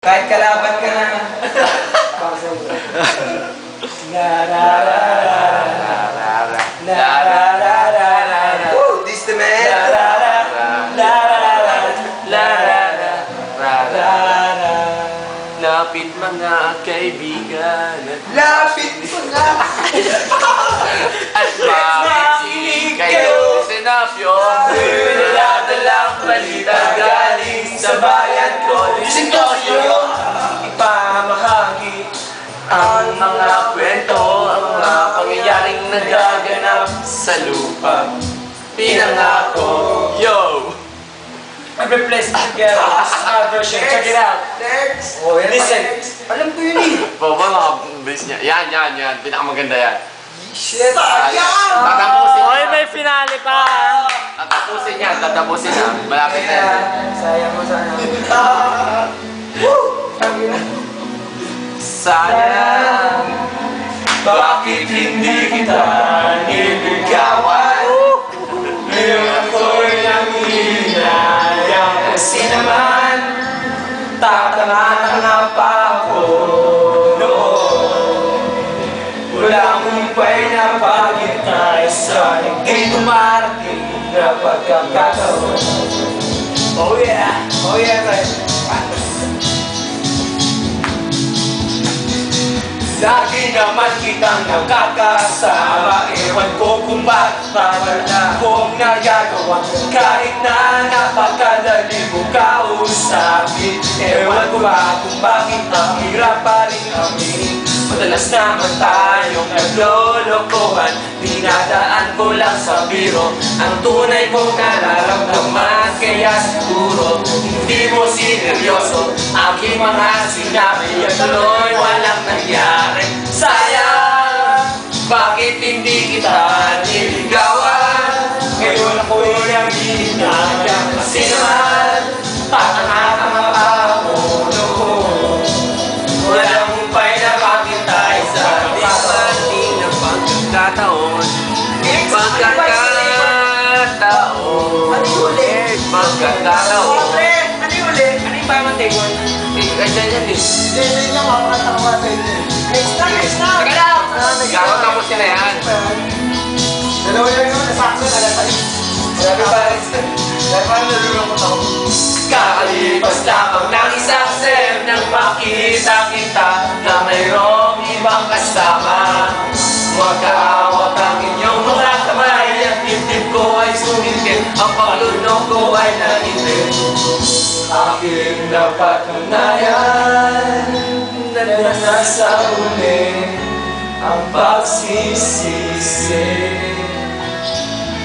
Kahit kalaban ka na. This the man. Lapit mga kaibigan. Lapit mga at makikinig kayo sa napyo. Dala-dalang balita galing sa bayan ko. Sintosyo ipamahagi ang mga kwento, ang mga pangyayaring nagaganap sa lupa. Pinangako, yo! Every place together. This is my version. Check it out. Next! Oh, listen. Alam ko yun eh. Baba mga base niya. Yan. Pinakamaganda yan. Shit. Tatapusin niya. Oy, may finale pa! Tatapusin niya. Malapit na yan. Sayang mo sana. Sayang, bakit hindi kita niligawan? Ngayon ako'y nanginayang kasi naman tatanga pa ako noon. Walang humpay na paghintay sa hindi dumarating na pagkakataon. Oh yeah, man. Lagi naman kitang nakakasama. Ewan ko kung bakit bawal na akong nagagawa. Kahit na napakadali mo kausapin. Ewan ko ba kung bakit ang hirap pa rin aminin. Madalas naman tayong naglolokohan. Dinadaan ko lang sa biro ang tunay kong nararamdaman. Kaya siguro hindi mo sineryoso aking mga sinabi. At tuloy walang nangyari. Sayang, bakit hindi kita niligawan? Ngayon ako'y nanginayang kasi naman tatanga pa ako noon. Walang humpay na paghintay sa pagdating ng pagkakataon. Pagkakataon. Ano yung uli? Ano yung parang table? Ganyan yan eh. Hindi niya makakatawa sa inyo. Next na! Teka lang! Gano'n tapos na yan. Dalawa lang naman, nasakso na lang tayo. Sabi pa rin dahil parang nalulungkot ako. Kakalipas lamang ng isang sem nang makita kita na mayroong ibang kasama. Magkahawak ang inyong mga kamay at dibdib ko ay sumintin. Ang paglunok ko ay nangitin. Aking napatunayan na nasa uli ang pagsisisi.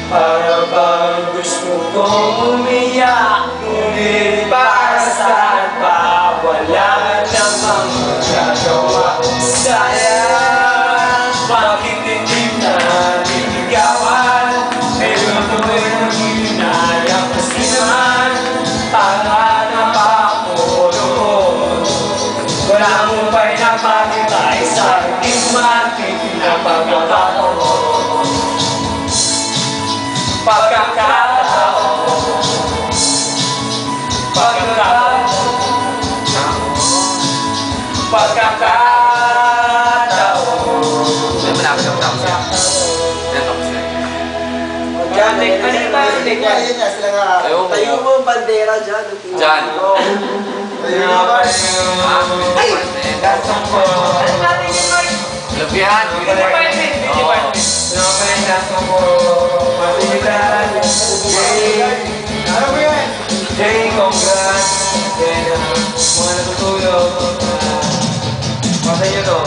Para bang gusto kong umiyak, ngunit para saan pa wala namang magagawa. Sayang, bakit hindi na niligawan? Ngayon ako'y nanginayang kasi naman tanga na pa ako noon. Walang humpay na pakitay sa hindi matik na pagkakataon. Ayun nga, sila nga. Tayo mo ang bandera dyan. Dyan. Tayo naman. Ay! Ano natin yung mic? Labihan! Video department! Video department! Ano mo yun? Hey, congrats! Mga natutulog. Pasa nyo to.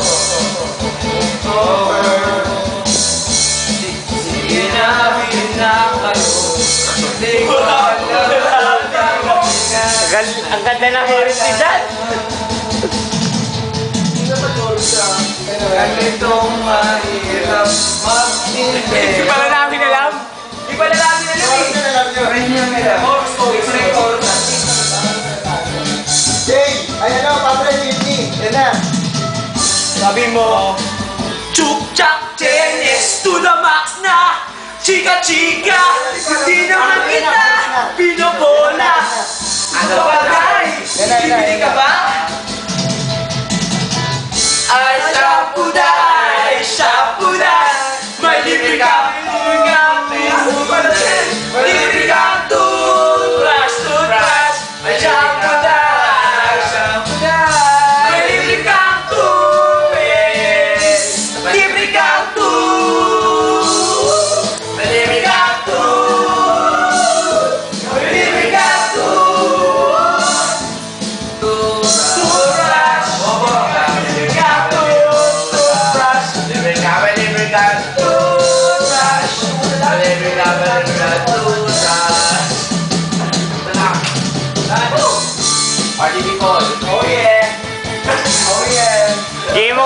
Over. Sige na, bilhin na kayo. Ang ganda ng heritage dyan! Ganitong mahirap mag-intay. Hindi pala namin alam! Di pala namin alam eh! Premium nila. Horse ko, it's record. Jay! Ayan o, Pablo Whitney. Yan na. Sabi mo, Chuk-chak, tennis to the max na! Chika-chika! Hindi naman kita! Pinobola! Ano ba guys? Bibili ka ba?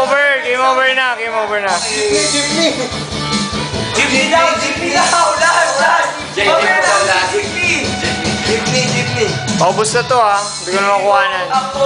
over. Game over na. Game over na. Jeepney! Jeepney daw! Jeepney daw! Last! Jeepney! Jeepney! Paubos na to ha. Hindi ko na makuhanan. Ako